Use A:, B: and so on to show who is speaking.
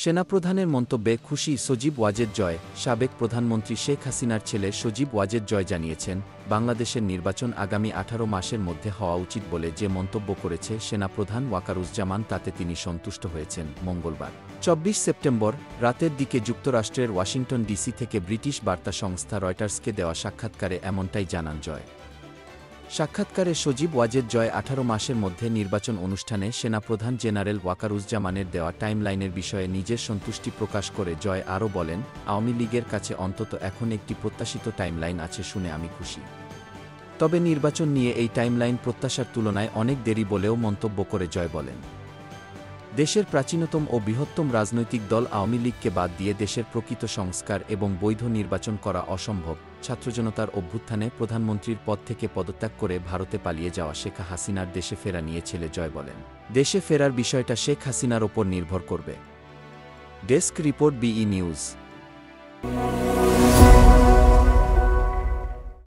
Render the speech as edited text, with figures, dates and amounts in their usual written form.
A: সেনাপ্রধানের মন্তব্যে খুশি সজীব ওয়াজেদ জয়। সাবেক প্রধানমন্ত্রী শেখ হাসিনার ছেলে সজীব ওয়াজেদ জয় জানিয়েছেন, বাংলাদেশের নির্বাচন আগামী 18 মাসের মধ্যে হওয়া উচিত বলে যে মন্তব্য করেছে সেনাপ্রধান ওয়াকারুজ্জামান তাতে তিনি সন্তুষ্ট হয়েছেন। মঙ্গলবার 24 সেপ্টেম্বর রাতের দিকে যুক্তরাষ্ট্রের ওয়াশিংটন ডিসি থেকে ব্রিটিশ বার্তা সংস্থা রয়টার্সকে দেওয়া সাক্ষাৎকারে এমনটাই জানান জয়। সাক্ষাৎকারে সজীব ওয়াজেদ জয় 18 মাসের মধ্যে নির্বাচন অনুষ্ঠানে সেনাপ্রধান জেনারেল ওয়াকারুজ্জামানের দেওয়া টাইমলাইনের বিষয়ে নিজের সন্তুষ্টি প্রকাশ করে জয় আরও বলেন, আওয়ামী লীগের কাছে অন্তত এখন একটি প্রত্যাশিত টাইমলাইন আছে শুনে আমি খুশি। তবে নির্বাচন নিয়ে এই টাইমলাইন প্রত্যাশার তুলনায় অনেক দেরি বলেও মন্তব্য করে জয় বলেন, দেশের প্রাচীনতম ও বৃহত্তম রাজনৈতিক দল আওয়ামী লীগকে বাদ দিয়ে দেশের প্রকৃত সংস্কার এবং বৈধ নির্বাচন করা অসম্ভব। ছাত্রজনতার অভ্যুত্থানে প্রধানমন্ত্রীর পদ থেকে পদত্যাগ করে ভারতে পালিয়ে যাওয়া শেখ হাসিনার দেশে ফেরা নিয়ে ছেলে জয় বলেন, দেশে ফেরার বিষয়টা শেখ হাসিনার ওপর নির্ভর করবে। ডেস্ক রিপোর্ট, বিই নিউজ।